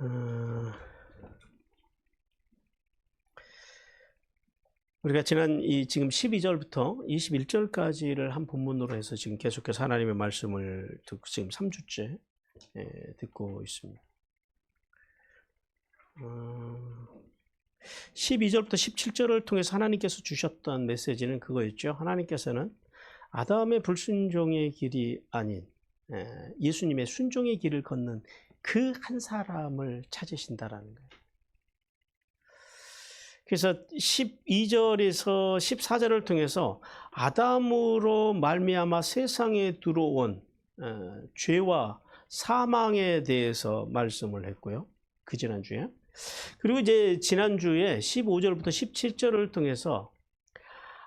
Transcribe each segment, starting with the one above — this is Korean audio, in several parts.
어, 우리가 지난 지금 12절부터 21절까지를 한 본문으로 해서 지금 계속해서 하나님의 말씀을 듣고 지금 3주째 듣고 있습니다. 12절부터 17절을 통해서 하나님께서 주셨던 메시지는 그거였죠. 하나님께서는 아담의 불순종의 길이 아닌 예수님의 순종의 길을 걷는 그 한 사람을 찾으신다라는 거예요. 그래서 12절에서 14절을 통해서 아담으로 말미암아 세상에 들어온 죄와 사망에 대해서 말씀을 했고요. 그 지난주에. 그리고 이제 지난주에 15절부터 17절을 통해서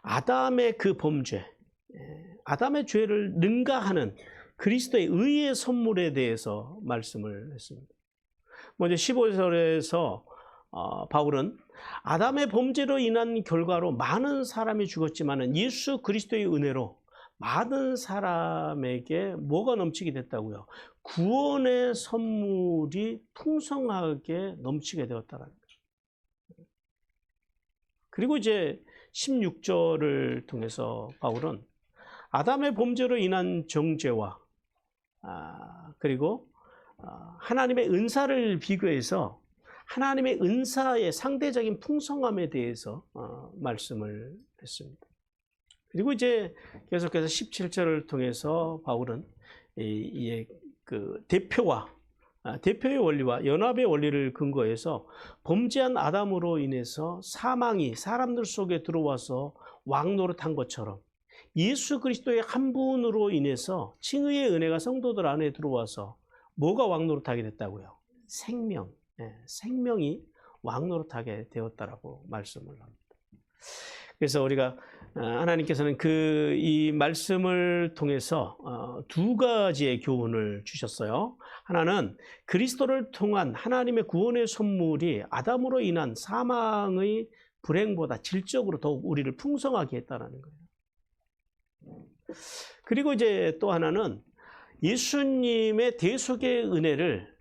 아담의 그 범죄, 아담의 죄를 능가하는 그리스도의 의의 선물에 대해서 말씀을 했습니다. 먼저 15절에서 바울은 아담의 범죄로 인한 결과로 많은 사람이 죽었지만 예수 그리스도의 은혜로 많은 사람에게 뭐가 넘치게 됐다고요? 구원의 선물이 풍성하게 넘치게 되었다는 거죠. 그리고 이제 16절을 통해서 바울은 아담의 범죄로 인한 정죄와 그리고 하나님의 은사를 비교해서 하나님의 은사의 상대적인 풍성함에 대해서 말씀을 했습니다. 그리고 이제 계속해서 17절을 통해서 바울은 그 대표의 원리와 연합의 원리를 근거해서 범죄한 아담으로 인해서 사망이 사람들 속에 들어와서 왕노릇한 것처럼 예수 그리스도의 한 분으로 인해서 칭의의 은혜가 성도들 안에 들어와서 뭐가 왕노릇하게 됐다고요? 생명. 생명이 왕노릇하게 되었다라고 말씀을 합니다. 그래서 우리가 하나님께서는 이 말씀을 통해서 두 가지의 교훈을 주셨어요. 하나는 그리스도를 통한 하나님의 구원의 선물이 아담으로 인한 사망의 불행보다 질적으로 더욱 우리를 풍성하게 했다는 거예요. 그리고 이제 또 하나는 예수님의 대속의 은혜를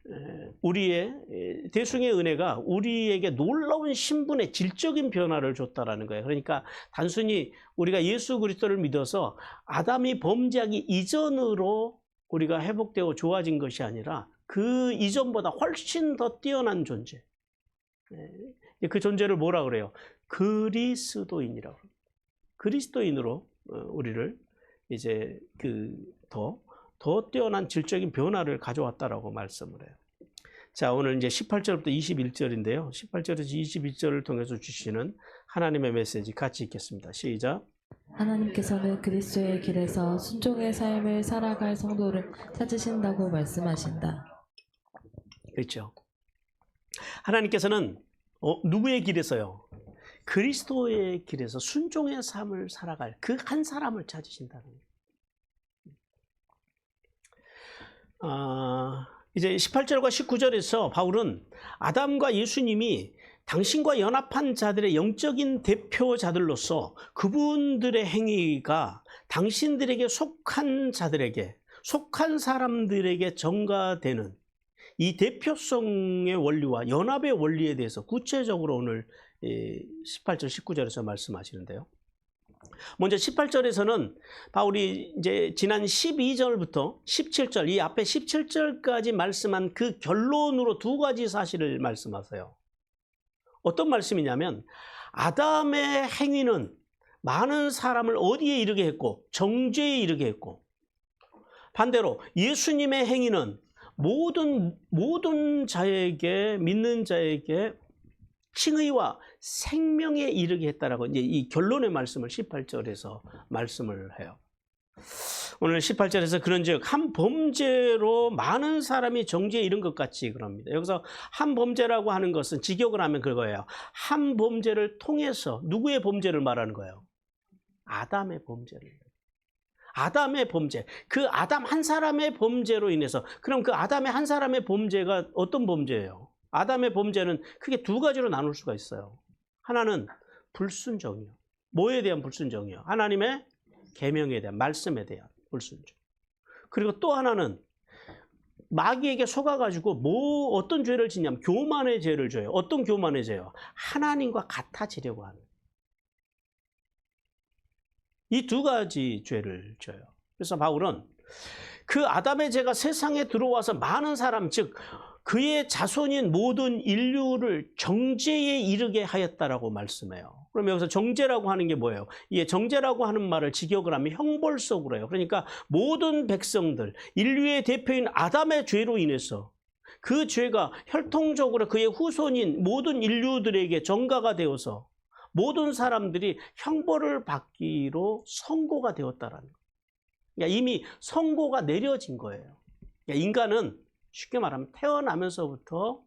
대속의 은혜가 우리에게 놀라운 신분의 질적인 변화를 줬다라는 거예요. 그러니까 단순히 우리가 예수 그리스도를 믿어서 아담이 범죄하기 이전으로 우리가 회복되고 좋아진 것이 아니라 그 이전보다 훨씬 더 뛰어난 존재. 그 존재를 뭐라 그래요? 그리스도인이라고. 그리스도인으로 우리를 이제 더 뛰어난 질적인 변화를 가져왔다라고 말씀을 해요. 자, 오늘 이제 18절부터 21절인데요. 18절에서 21절을 통해서 주시는 하나님의 메시지 같이 읽겠습니다. 시작. 하나님께서는 그리스도의 길에서 순종의 삶을 살아갈 성도를 찾으신다고 말씀하신다. 그렇죠. 하나님께서는 누구의 길에서요? 그리스도의 길에서 순종의 삶을 살아갈 그 한 사람을 찾으신다는 거예요. 이제 18절과 19절에서 바울은 아담과 예수님이 당신과 연합한 자들의 영적인 대표자들로서 그분들의 행위가 당신들에게 속한 자들에게, 속한 사람들에게 전가되는 이 대표성의 원리와 연합의 원리에 대해서 구체적으로 오늘 18절, 19절에서 말씀하시는데요. 먼저 18절에서는 바울이 이제 지난 12절부터 17절, 이 앞에 17절까지 말씀한 그 결론으로 두 가지 사실을 말씀하세요. 어떤 말씀이냐면 아담의 행위는 많은 사람을 어디에 이르게 했고 정죄에 이르게 했고, 반대로 예수님의 행위는 모든 자에게, 믿는 자에게 칭의와 생명에 이르게 했다라고 이제 이 결론의 말씀을 18절에서 말씀을 해요. 오늘 18절에서 그런즉 한 범죄로 많은 사람이 정죄에 이른 것 같이 그럽니다. 여기서 한 범죄라고 하는 것은 직역을 하면 그거예요. 한 범죄를 통해서 누구의 범죄를 말하는 거예요? 아담의 범죄를. 아담의 범죄. 그 아담 한 사람의 범죄로 인해서, 그럼 그 아담의 한 사람의 범죄가 어떤 범죄예요? 아담의 범죄는 크게 두 가지로 나눌 수가 있어요. 하나는 불순종이요. 뭐에 대한 불순종이요? 하나님의 계명에 대한, 말씀에 대한 불순종. 그리고 또 하나는 마귀에게 속아가지고 어떤 죄를 짓냐면 교만의 죄를 져요. 어떤 교만의 죄요? 하나님과 같아지려고 하는. 이 두 가지 죄를 져요. 그래서 바울은 그 아담의 죄가 세상에 들어와서 많은 사람, 즉 그의 자손인 모든 인류를 정죄에 이르게 하였다라고 말씀해요. 그럼 여기서 정죄라고 하는 게 뭐예요? 이게 정죄라고 하는 말을 직역을 하면 형벌속으로 해요. 그러니까 모든 백성들, 인류의 대표인 아담의 죄로 인해서 그 죄가 혈통적으로 그의 후손인 모든 인류들에게 전가가 되어서 모든 사람들이 형벌을 받기로 선고가 되었다라는 거예요. 그러니까 이미 선고가 내려진 거예요. 그러니까 인간은 쉽게 말하면 태어나면서부터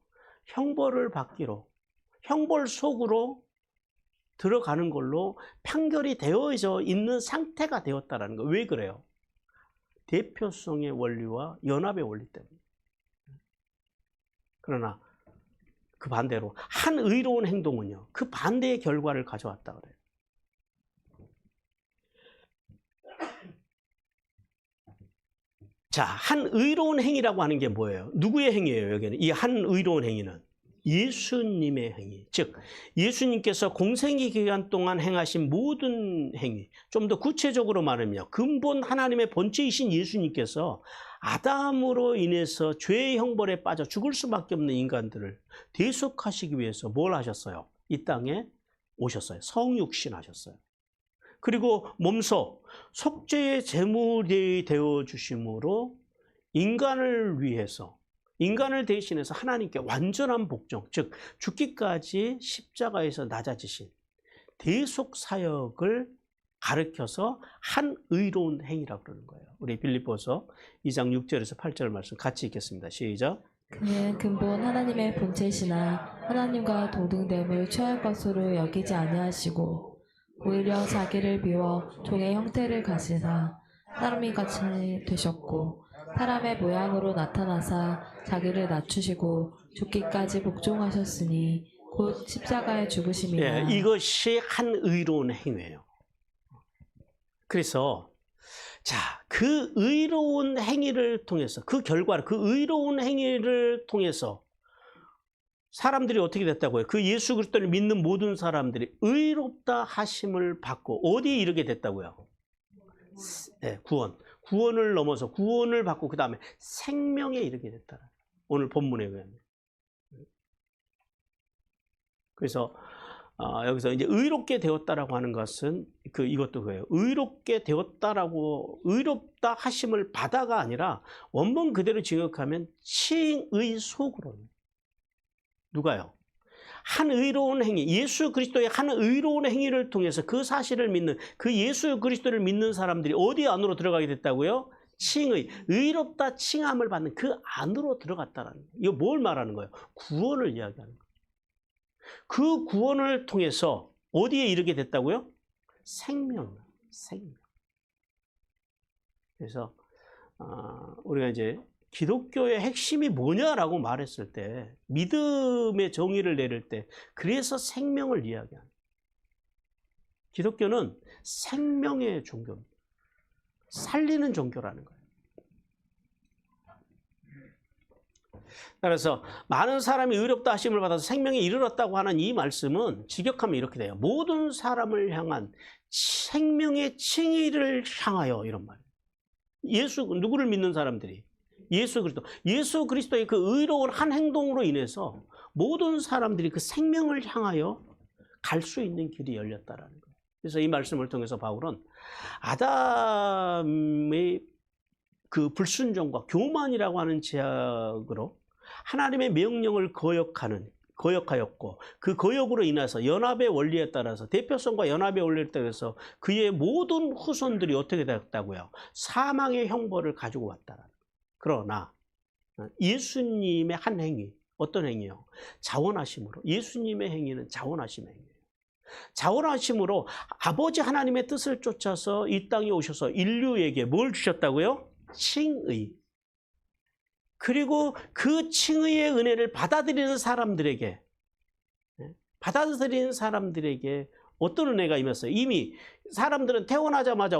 형벌을 받기로, 형벌 속으로 들어가는 걸로 판결이 되어져 있는 상태가 되었다라는 거예요. 왜 그래요? 대표성의 원리와 연합의 원리 때문에. 그러나 그 반대로 한 의로운 행동은요, 그 반대의 결과를 가져왔다 그래요. 자, 한 의로운 행위라고 하는 게 뭐예요? 누구의 행위예요, 여기는? 이 한 의로운 행위는 예수님의 행위. 즉, 예수님께서 공생의 기간 동안 행하신 모든 행위. 좀 더 구체적으로 말하면 근본 하나님의 본체이신 예수님께서 아담으로 인해서 죄의 형벌에 빠져 죽을 수밖에 없는 인간들을 대속하시기 위해서 뭘 하셨어요? 이 땅에 오셨어요. 성육신 하셨어요. 그리고 몸소 속죄의 제물이 되어 주심으로 인간을 위해서, 인간을 대신해서 하나님께 완전한 복종, 즉 죽기까지 십자가에서 낮아지신 대속 사역을 가르쳐서 한 의로운 행위라고 그러는 거예요. 우리 빌립보서 2장 6절에서 8절 말씀 같이 읽겠습니다. 시작. 그는 근본 하나님의 본체시나 하나님과 동등됨을 취할 것으로 여기지 아니하시고 오히려 자기를 비워 종의 형태를 가지사 사람이 같이 되셨고 사람의 모양으로 나타나사 자기를 낮추시고 죽기까지 복종하셨으니 곧 십자가에 죽으심이라. 이것이 한 의로운 행위예요. 그래서 자, 그 의로운 행위를 통해서, 그 결과를, 그 의로운 행위를 통해서 사람들이 어떻게 됐다고요? 그 예수 그리스도를 믿는 모든 사람들이 의롭다 하심을 받고 어디에 이르게 됐다고요? 네, 구원을 넘어서 구원을 받고 그 다음에 생명에 이르게 됐다. 오늘 본문에 의하면. 그래서 여기서 이제 의롭게 되었다라고 하는 것은 이것도 그래요. 의롭게 되었다라고, 의롭다 하심을 받아가 아니라 원문 그대로 직역하면 칭의 속으로. 누가요? 한 의로운 행위, 예수 그리스도의 한 의로운 행위를 통해서 그 사실을 믿는, 그 예수 그리스도를 믿는 사람들이 어디 안으로 들어가게 됐다고요? 칭의, 의롭다 칭함을 받는 그 안으로 들어갔다라는 거예요. 이거 뭘 말하는 거예요? 구원을 이야기하는 거예요. 그 구원을 통해서 어디에 이르게 됐다고요? 생명. 그래서 우리가 이제 기독교의 핵심이 뭐냐라고 말했을 때, 믿음의 정의를 내릴 때, 그래서 생명을 이야기합니다. 기독교는 생명의 종교입니다. 살리는 종교라는 거예요. 그래서 많은 사람이 의롭다 하심을 받아서 생명에 이르렀다고 하는 이 말씀은 직역하면 이렇게 돼요. 모든 사람을 향한 생명의 칭의를 향하여, 이런 말이에요. 누구를 믿는 사람들이? 예수 그리스도. 예수 그리스도의 그 의로운 한 행동으로 인해서 모든 사람들이 그 생명을 향하여 갈 수 있는 길이 열렸다라는 거예요. 그래서 이 말씀을 통해서 바울은 아담의 그 불순종과 교만이라고 하는 죄악으로 하나님의 명령을 거역하였고, 그 거역으로 인해서 연합의 원리에 따라서, 대표성과 연합의 원리에 따라서 그의 모든 후손들이 어떻게 됐다고요? 사망의 형벌을 가지고 왔다라는 거예요. 그러나 예수님의 한 행위, 어떤 행위요? 자원하심으로. 예수님의 행위는 자원하심의 행위예요. 자원하심으로 아버지 하나님의 뜻을 쫓아서 이 땅에 오셔서 인류에게 뭘 주셨다고요? 칭의. 그리고 그 칭의의 은혜를 받아들이는 사람들에게 어떤 은혜가 임했어요? 이미 사람들은 태어나자마자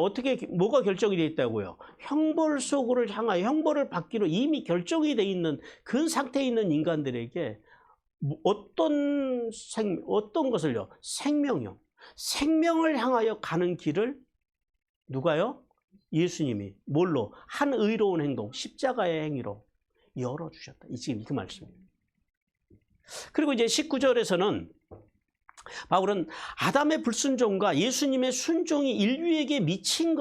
뭐가 결정이 되어 있다고요? 형벌 속으로 향하여 형벌을 받기로 이미 결정이 되어 있는 그 상태에 있는 인간들에게 어떤 것을요? 생명이요. 생명을 향하여 가는 길을 누가요? 예수님이 뭘로? 한 의로운 행동, 십자가의 행위로 열어주셨다. 지금 그 말씀이에요. 그리고 이제 19절에서는 바울은 아담의 불순종과 예수님의 순종이 인류에게 미친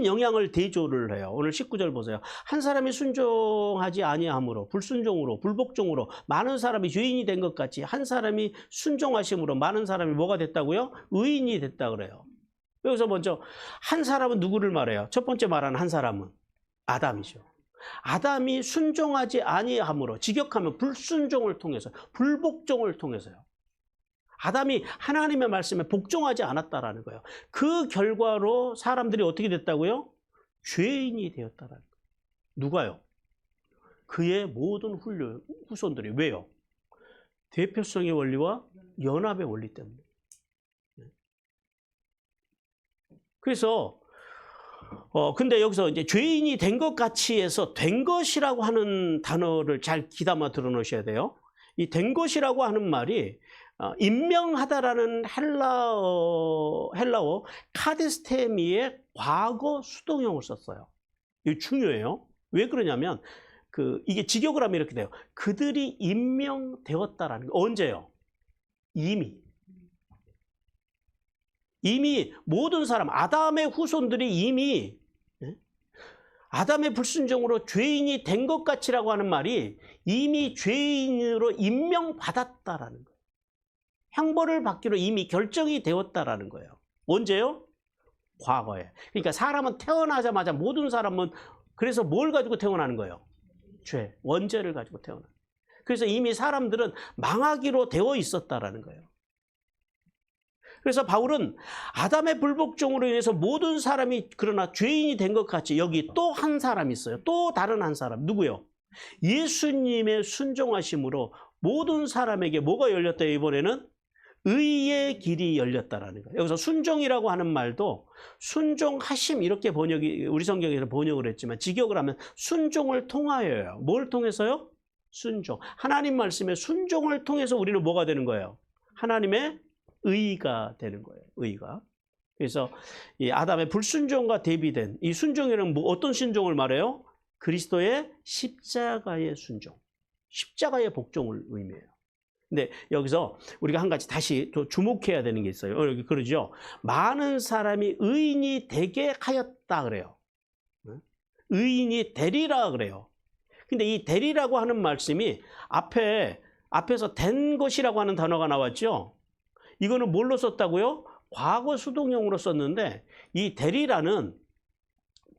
영향을 대조를 해요. 오늘 19절 보세요. 한 사람이 순종하지 아니함으로, 불순종으로, 불복종으로 많은 사람이 죄인이 된 것 같이 한 사람이 순종하심으로 많은 사람이 뭐가 됐다고요? 의인이 됐다 그래요. 여기서 먼저 한 사람은 누구를 말해요? 첫 번째 말하는 한 사람은 아담이죠. 아담이 순종하지 아니함으로, 직역하면 불순종을 통해서, 불복종을 통해서요. 아담이 하나님의 말씀에 복종하지 않았다라는 거예요. 그 결과로 사람들이 어떻게 됐다고요? 죄인이 되었다라는 거예요. 누가요? 그의 모든 후손들이. 왜요? 대표성의 원리와 연합의 원리 때문에. 그래서 근데 여기서 이제 죄인이 된 것 같이 해서 된 것이라고 하는 단어를 잘 귀담아 들어놓으셔야 돼요. 이 된 것이라고 하는 말이 임명하다라는 헬라어 카데스테미의 과거 수동형을 썼어요. 이거 중요해요. 왜 그러냐면 이게 직역을 하면 이렇게 돼요. 그들이 임명되었다라는 거. 언제요? 이미 모든 사람, 아담의 후손들이 이미 아담의 불순종으로 죄인이 된 것 같이라고 하는 말이 이미 죄인으로 임명받았다라는 거예요. 형벌을 받기로 이미 결정이 되었다라는 거예요. 언제요? 과거에. 그러니까 사람은 태어나자마자 모든 사람은 그래서 뭘 가지고 태어나는 거예요? 죄, 원죄를 가지고 태어나는 거예요. 그래서 이미 사람들은 망하기로 되어 있었다라는 거예요. 그래서 바울은 아담의 불복종으로 인해서 모든 사람이 그러나 죄인이 된 것 같이 여기 또 한 사람이 있어요. 또 다른 한 사람. 누구요? 예수님의 순종하심으로 모든 사람에게 뭐가 열렸다 이번에는? 의의 길이 열렸다라는 거예요. 여기서 순종이라고 하는 말도 순종하심 이렇게 우리 성경에서 번역을 했지만 직역을 하면 순종을 통하여요. 뭘 통해서요? 순종. 하나님 말씀에 순종을 통해서 우리는 뭐가 되는 거예요? 하나님의 의가 되는 거예요. 의가. 그래서 이 아담의 불순종과 대비된 이 순종에는 어떤 순종을 말해요? 그리스도의 십자가의 순종, 십자가의 복종을 의미해요. 근데 여기서 우리가 한 가지 다시 또 주목해야 되는 게 있어요. 여기 그러죠. 많은 사람이 의인이 되게 하였다 그래요. 의인이 되리라 그래요. 근데 이 되리라고 하는 말씀이 앞에서 된 것이라고 하는 단어가 나왔죠. 이거는 뭘로 썼다고요? 과거 수동형으로 썼는데 이 되리라는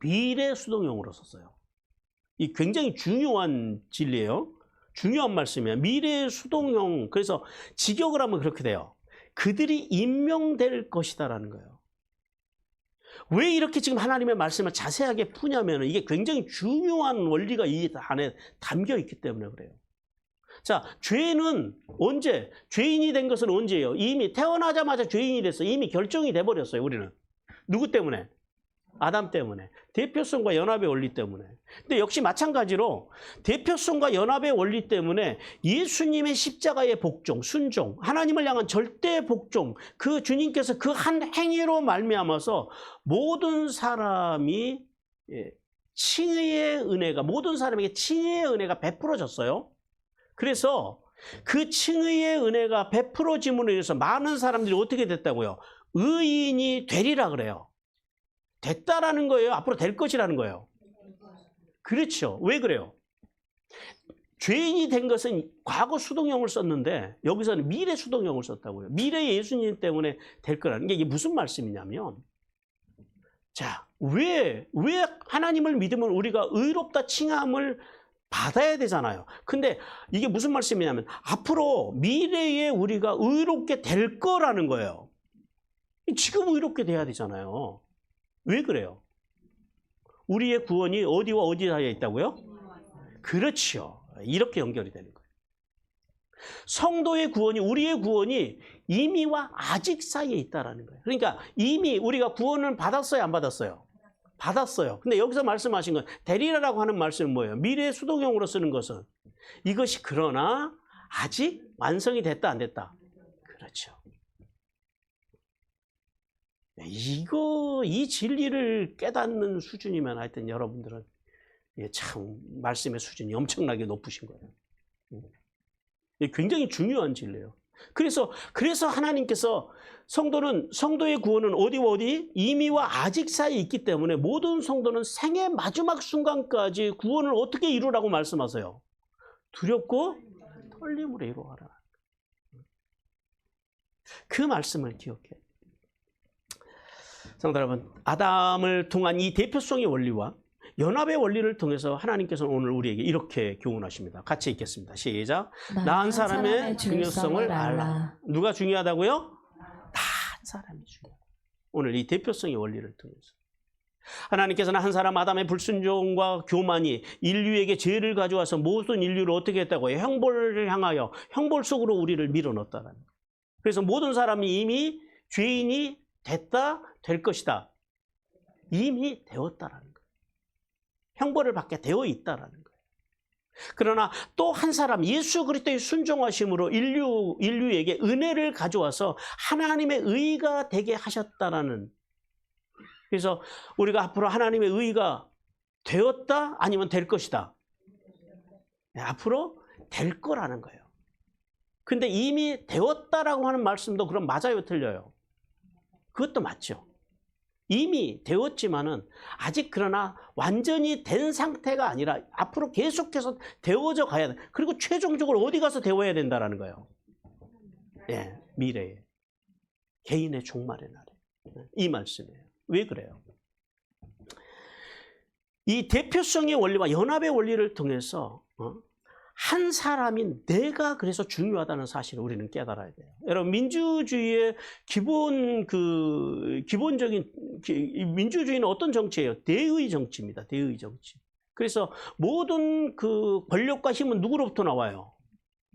미래 수동형으로 썼어요. 이 굉장히 중요한 진리예요. 중요한 말씀이에요. 미래 수동형. 그래서 직역을 하면 그렇게 돼요. 그들이 임명될 것이다라는 거예요. 왜 이렇게 지금 하나님의 말씀을 자세하게 푸냐면 이게 굉장히 중요한 원리가 이 안에 담겨 있기 때문에 그래요. 자, 죄는 언제? 죄인이 된 것은 언제예요? 이미 태어나자마자 죄인이 됐어요. 이미 결정이 돼버렸어요, 우리는. 누구 때문에? 아담 때문에. 대표성과 연합의 원리 때문에. 근데 역시 마찬가지로 대표성과 연합의 원리 때문에 예수님의 십자가의 복종, 순종, 하나님을 향한 절대 복종, 그 주님께서 그 한 행위로 말미암아서 모든 사람이 칭의의 은혜가, 모든 사람에게 칭의의 은혜가 베풀어졌어요. 그래서 그 칭의의 은혜가 베풀어짐으로 인해서 많은 사람들이 어떻게 됐다고요? 의인이 되리라 그래요. 됐다라는 거예요? 앞으로 될 것이라는 거예요? 그렇죠. 왜 그래요? 죄인이 된 것은 과거 수동형을 썼는데 여기서는 미래 수동형을 썼다고요. 미래의 예수님 때문에 될 거라는 게 이게 무슨 말씀이냐면 자, 왜 하나님을 믿으면 우리가 의롭다 칭함을 받아야 되잖아요. 근데 이게 무슨 말씀이냐면 앞으로 미래에 우리가 의롭게 될 거라는 거예요. 지금 의롭게 돼야 되잖아요. 왜 그래요? 우리의 구원이 어디와 어디 사이에 있다고요? 그렇죠. 이렇게 연결이 되는 거예요. 성도의 구원이, 우리의 구원이 이미와 아직 사이에 있다라는 거예요. 그러니까 이미 우리가 구원을 받았어요, 안 받았어요? 받았어요. 근데 여기서 말씀하신 건 되리라라고 하는 말씀은 뭐예요? 미래의 수동형으로 쓰는 것은 이것이 그러나 아직 완성이 됐다, 안 됐다? 그렇죠. 이 진리를 깨닫는 수준이면 하여튼 여러분들은 참 말씀의 수준이 엄청나게 높으신 거예요. 굉장히 중요한 진리예요. 그래서 하나님께서 성도의 구원은 어디 이미와 아직 사이에 있기 때문에 모든 성도는 생의 마지막 순간까지 구원을 어떻게 이루라고 말씀하세요? 두렵고 떨림으로 이루어라. 그 말씀을 기억해요. 성도 여러분, 아담을 통한 이 대표성의 원리와 연합의 원리를 통해서 하나님께서는 오늘 우리에게 이렇게 교훈하십니다. 같이 읽겠습니다. 시작. 나 한 사람의 중요성을 알라. 누가 중요하다고요? 나 한 사람이 중요하다. 오늘 이 대표성의 원리를 통해서 하나님께서는 한 사람 아담의 불순종과 교만이 인류에게 죄를 가져와서 모든 인류를 어떻게 했다고요? 형벌을 향하여 형벌 속으로 우리를 밀어넣었다는 거예요. 그래서 모든 사람이 이미 죄인이 됐다, 될 것이다. 이미 되었다라는 거예요. 형벌을 받게 되어 있다라는 거예요. 그러나 또 한 사람, 예수 그리스도의 순종하심으로 인류에게 은혜를 가져와서 하나님의 의가 되게 하셨다라는. 그래서 우리가 앞으로 하나님의 의가 되었다, 아니면 될 것이다. 네, 앞으로 될 거라는 거예요. 근데 이미 되었다라고 하는 말씀도 그럼 맞아요, 틀려요? 그것도 맞죠. 이미 되었지만은 아직 그러나 완전히 된 상태가 아니라 앞으로 계속해서 되어져 가야 돼. 그리고 최종적으로 어디 가서 되어야 된다라는 거예요. 예, 미래에. 개인의 종말의 날에. 이 말씀이에요. 왜 그래요? 이 대표성의 원리와 연합의 원리를 통해서 한 사람인 내가 그래서 중요하다는 사실을 우리는 깨달아야 돼요. 여러분, 민주주의의 기본적인 민주주의는 어떤 정치예요? 대의 정치입니다. 대의 정치. 그래서 모든 그 권력과 힘은 누구로부터 나와요?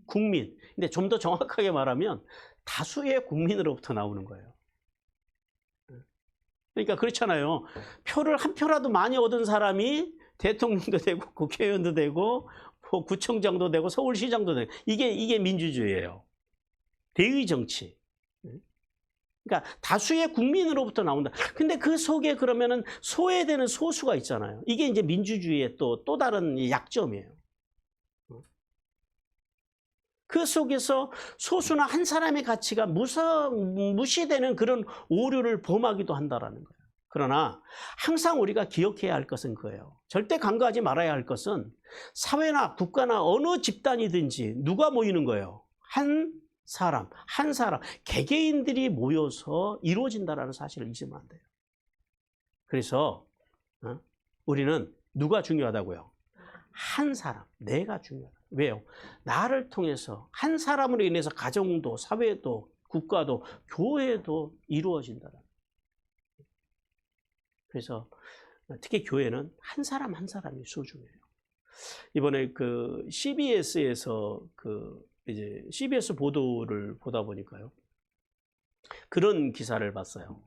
국민. 근데 좀 더 정확하게 말하면 다수의 국민으로부터 나오는 거예요. 그러니까 그렇잖아요. 표를 한 표라도 많이 얻은 사람이 대통령도 되고 국회의원도 되고 구청장도 되고 서울시장도 되고 이게 민주주의예요. 대의 정치. 그러니까 다수의 국민으로부터 나온다. 근데 그 속에 그러면은 소외되는 소수가 있잖아요. 이게 이제 민주주의의 또 다른 약점이에요. 그 속에서 소수나 한 사람의 가치가 무시되는 그런 오류를 범하기도 한다라는 거예요. 그러나 항상 우리가 기억해야 할 것은 그거예요. 절대 간과하지 말아야 할 것은 사회나 국가나 어느 집단이든지 누가 모이는 거예요? 한 사람, 개개인들이 모여서 이루어진다는 사실을 잊으면 안 돼요. 그래서 우리는 누가 중요하다고요? 한 사람, 내가 중요하다. 왜요? 나를 통해서 한 사람으로 인해서 가정도, 사회도, 국가도, 교회도 이루어진다는. 그래서 특히 교회는 한 사람 한 사람이 소중해요. 이번에 그 CBS에서 이제 CBS 보도를 보다 보니까요. 그런 기사를 봤어요.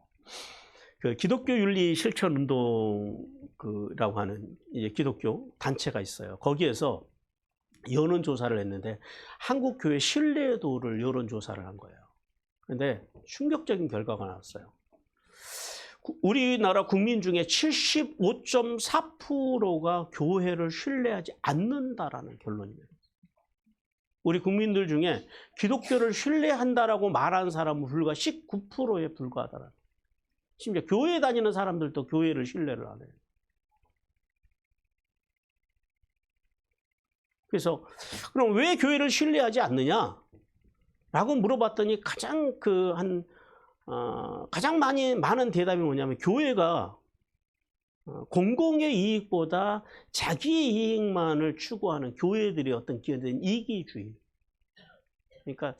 그 기독교 윤리 실천 운동이라고 하는 이제 기독교 단체가 있어요. 거기에서 여론 조사를 했는데 한국 교회 신뢰도를 여론 조사를 한 거예요. 그런데 충격적인 결과가 나왔어요. 우리나라 국민 중에 75.4%가 교회를 신뢰하지 않는다라는 결론입니다. 우리 국민들 중에 기독교를 신뢰한다라고 말하는 사람은 불과 19%에 불과하다라는. 심지어 교회 다니는 사람들도 교회를 신뢰를 안 해요. 그래서 그럼 왜 교회를 신뢰하지 않느냐라고 물어봤더니 가장 많은 대답이 뭐냐면 교회가 공공의 이익보다 자기의 이익만을 추구하는 교회들의 어떤 기여된 이기주의. 그러니까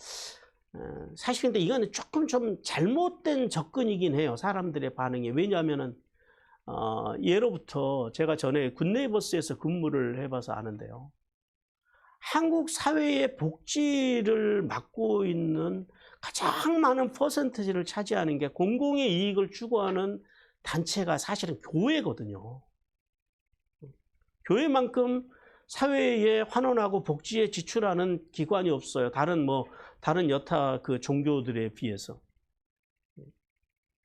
사실 근데 이거는 조금 좀 잘못된 접근이긴 해요. 사람들의 반응이. 왜냐하면은 예로부터 제가 전에 굿네이버스에서 근무를 해봐서 아는데요. 한국 사회의 복지를 맡고 있는 가장 많은 퍼센티지를 차지하는 게 공공의 이익을 추구하는 단체가 사실은 교회거든요. 교회만큼 사회에 환원하고 복지에 지출하는 기관이 없어요. 다른 여타 그 종교들에 비해서.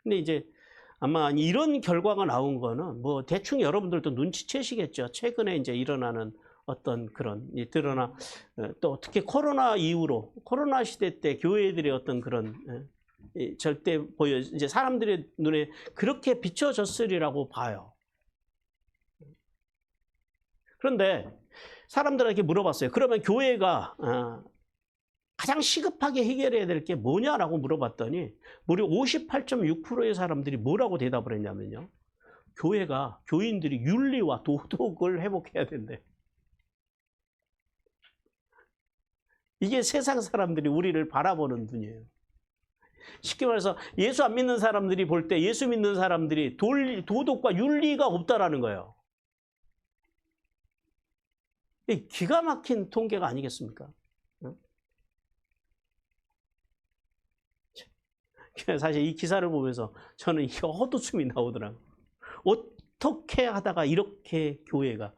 근데 이제 아마 이런 결과가 나온 거는 뭐 대충 여러분들도 눈치채시겠죠. 최근에 이제 일어나는 어떤 그런 드러나 또 특히 코로나 이후로 코로나 시대 때 교회들의 어떤 그런 절대 보여 이제 사람들의 눈에 그렇게 비춰졌으리라고 봐요. 그런데 사람들에게 물어봤어요. 그러면 교회가 가장 시급하게 해결해야 될 게 뭐냐라고 물어봤더니 무려 58.6%의 사람들이 뭐라고 대답을 했냐면요. 교인들이 윤리와 도덕을 회복해야 된대. 이게 세상 사람들이 우리를 바라보는 눈이에요. 쉽게 말해서 예수 안 믿는 사람들이 볼 때 예수 믿는 사람들이 도덕과 윤리가 없다라는 거예요. 기가 막힌 통계가 아니겠습니까? 사실 이 기사를 보면서 저는 이게 헛웃음이 나오더라고요. 어떻게 하다가 이렇게 교회가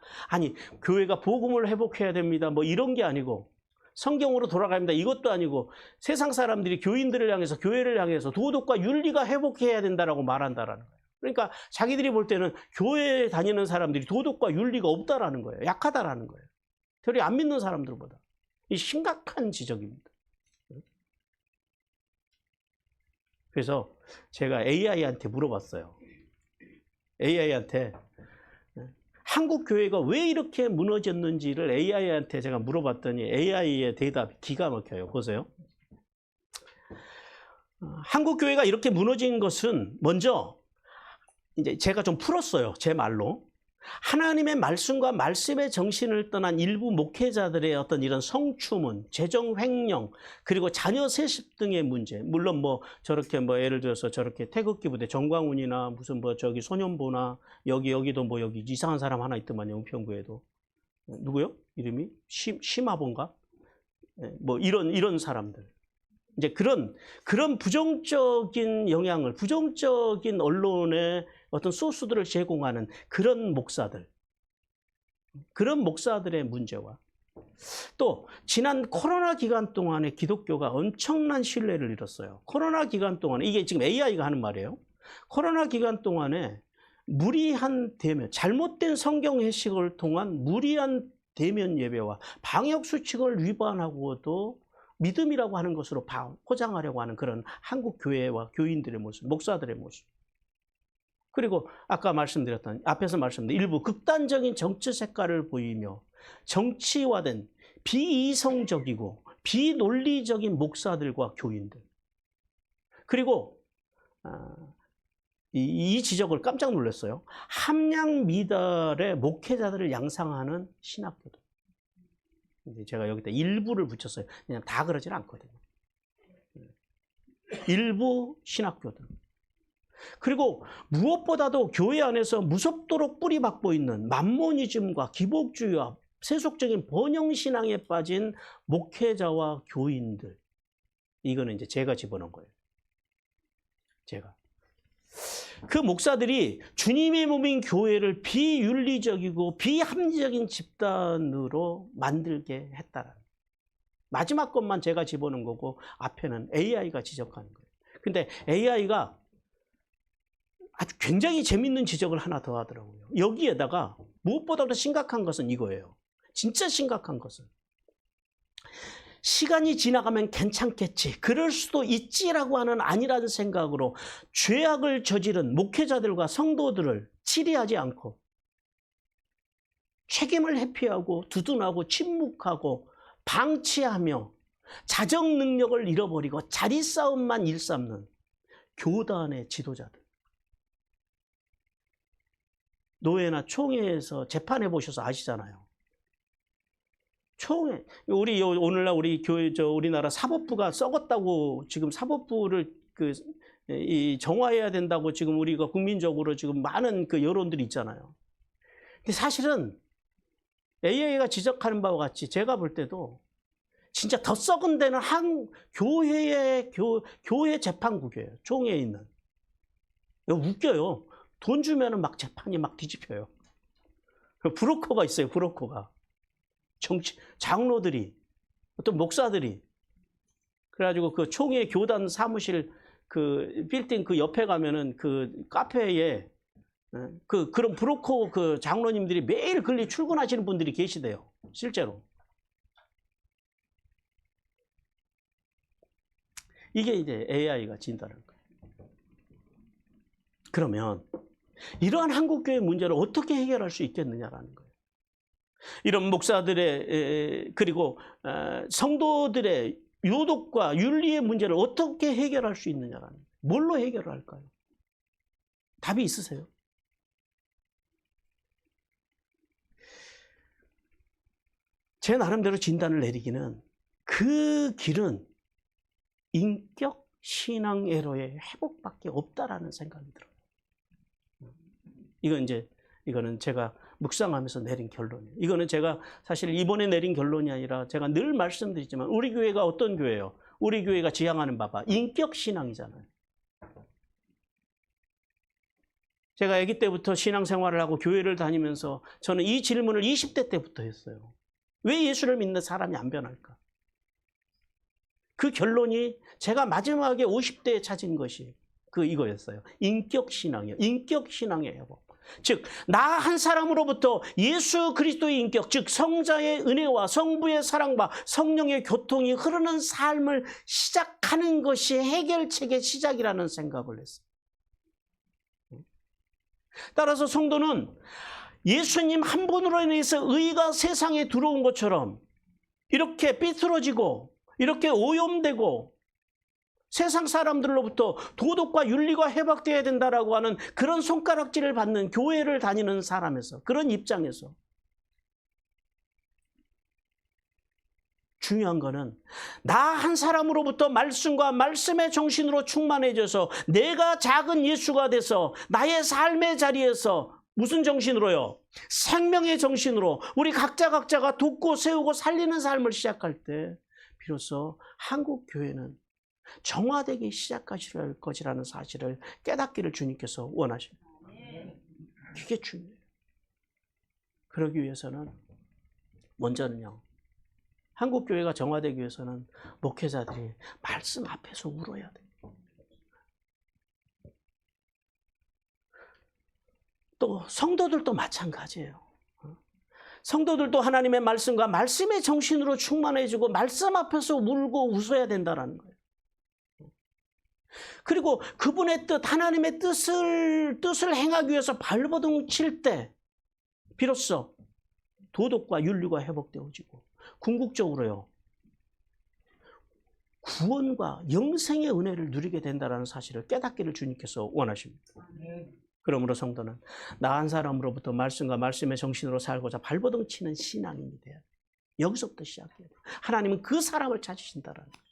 복음을 회복해야 됩니다. 뭐 이런 게 아니고 성경으로 돌아갑니다. 이것도 아니고 세상 사람들이 교인들을 향해서 교회를 향해서 도덕과 윤리가 회복해야 된다라고 말한다라는 거예요. 그러니까 자기들이 볼 때는 교회에 다니는 사람들이 도덕과 윤리가 없다라는 거예요. 약하다라는 거예요. 특히 안 믿는 사람들보다. 이 심각한 지적입니다. 그래서 제가 AI한테 물어봤어요. AI한테 한국 교회가 왜 이렇게 무너졌는지를 AI한테 제가 물어봤더니 AI의 대답이 기가 막혀요. 보세요. 한국 교회가 이렇게 무너진 것은 먼저 이제 제가 좀 풀었어요. 제 말로. 하나님의 말씀과 말씀의 정신을 떠난 일부 목회자들의 어떤 이런 성추문, 재정 횡령, 그리고 자녀 세습 등의 문제. 물론 뭐 저렇게 뭐 예를 들어서 저렇게 태극기 부대 정광훈이나 무슨 뭐 저기 소년보나 여기도 뭐 여기 이상한 사람 하나 있더만요. 은평구에도. 누구요? 이름이? 심화본가? 뭐 이런 사람들. 이제 그런 부정적인 영향을, 부정적인 언론의 어떤 소스들을 제공하는 그런 목사들의 문제와 또 지난 코로나 기간 동안에 기독교가 엄청난 신뢰를 잃었어요. 코로나 기간 동안에, 이게 지금 AI가 하는 말이에요. 코로나 기간 동안에 무리한 대면, 잘못된 성경 해석을 통한 무리한 대면 예배와 방역 수칙을 위반하고도 믿음이라고 하는 것으로 포장하려고 하는 그런 한국 교회와 교인들의 모습, 목사들의 모습. 그리고 아까 앞에서 말씀드린 일부 극단적인 정치 색깔을 보이며 정치화된 비이성적이고 비논리적인 목사들과 교인들. 그리고 이 지적을 깜짝 놀랐어요. 함량 미달의 목회자들을 양상하는 신학교들. 제가 여기다 일부를 붙였어요. 그냥 다 그러지는 않거든요. 일부 신학교들. 그리고 무엇보다도 교회 안에서 무섭도록 뿌리박고 있는 만모니즘과 기복주의와 세속적인 번영신앙에 빠진 목회자와 교인들. 이거는 이제 제가 집어넣은 거예요. 제가. 그 목사들이 주님의 몸인 교회를 비윤리적이고 비합리적인 집단으로 만들게 했다라는 거예요. 마지막 것만 제가 집어넣은 거고 앞에는 AI가 지적하는 거예요. 근데 AI가 아주 굉장히 재밌는 지적을 하나 더 하더라고요. 여기에다가 무엇보다도 심각한 것은 이거예요. 진짜 심각한 것은 시간이 지나가면 괜찮겠지, 그럴 수도 있지라고 하는 아니라는 생각으로 죄악을 저지른 목회자들과 성도들을 치리하지 않고 책임을 회피하고 두둔하고 침묵하고 방치하며 자정 능력을 잃어버리고 자리 싸움만 일삼는 교단의 지도자들. 노회나 총회에서 재판해 보셔서 아시잖아요. 총회, 오늘날 우리 교회, 우리나라 사법부가 썩었다고 지금 사법부를 정화해야 된다고 지금 우리가 국민적으로 지금 많은 그 여론들이 있잖아요. 근데 사실은 AI가 지적하는 바와 같이 제가 볼 때도 진짜 더 썩은 데는 한 교회 재판국이에요. 총회에 있는. 이거 웃겨요. 돈 주면은 막 재판이 막 뒤집혀요. 브로커가 있어요. 브로커가. 장로들이, 어떤 목사들이. 그래가지고 그 총회 교단 사무실 그 빌딩 그 옆에 가면은 그 카페에 그런 브로커 그 장로님들이 매일 글리 출근하시는 분들이 계시대요. 실제로. 이게 이제 AI가 진다는 거예요. 그러면 이러한 한국교회 문제를 어떻게 해결할 수 있겠느냐라는 거예요. 이런 목사들의 그리고 성도들의 유독과 윤리의 문제를 어떻게 해결할 수 있느냐라는 거예요. 뭘로 해결을 할까요? 답이 있으세요? 제 나름대로 진단을 내리기는 그 길은 인격 신앙 에러의 회복밖에 없다라는 생각이 들어요. 이거는 제가 묵상하면서 내린 결론이에요. 이거는 제가 사실 이번에 내린 결론이 아니라 제가 늘 말씀드리지만 우리 교회가 어떤 교회예요? 우리 교회가 지향하는 바가 인격 신앙이잖아요. 제가 아기 때부터 신앙생활을 하고 교회를 다니면서 저는 이 질문을 20대 때부터 했어요. 왜 예수를 믿는 사람이 안 변할까? 그 결론이 제가 마지막에 50대에 찾은 것이 이거였어요. 인격 신앙이에요. 인격 신앙의 회복. 즉, 나 한 사람으로부터 예수 그리스도의 인격, 즉 성자의 은혜와 성부의 사랑과 성령의 교통이 흐르는 삶을 시작하는 것이 해결책의 시작이라는 생각을 했어요. 따라서 성도는 예수님 한 분으로 인해서 의가 세상에 들어온 것처럼 이렇게 삐뚤어지고 이렇게 오염되고 세상 사람들로부터 도덕과 윤리가 회복되어야 된다라고 하는 그런 손가락질을 받는 교회를 다니는 사람에서, 그런 입장에서 중요한 거는 나 한 사람으로부터 말씀과 말씀의 정신으로 충만해져서 내가 작은 예수가 돼서 나의 삶의 자리에서 무슨 정신으로요? 생명의 정신으로 우리 각자가 돕고 세우고 살리는 삶을 시작할 때 비로소 한국 교회는 정화되기 시작하실 것이라는 사실을 깨닫기를 주님께서 원하십니다. 이게 중요해요. 그러기 위해서는 먼저는요, 한국 교회가 정화되기 위해서는 목회자들이 말씀 앞에서 울어야 돼요. 또 성도들도 마찬가지예요. 성도들도 하나님의 말씀과 말씀의 정신으로 충만해지고 말씀 앞에서 울고 웃어야 된다는 거예요. 그리고 그분의 뜻, 하나님의 뜻을 행하기 위해서 발버둥 칠 때 비로소 도덕과 윤리가 회복되어지고 궁극적으로요, 구원과 영생의 은혜를 누리게 된다는 사실을 깨닫기를 주님께서 원하십니다. 그러므로 성도는 나 한 사람으로부터 말씀과 말씀의 정신으로 살고자 발버둥 치는 신앙인이 돼야 돼요. 여기서부터 시작해야 돼요. 하나님은 그 사람을 찾으신다라는 거예요.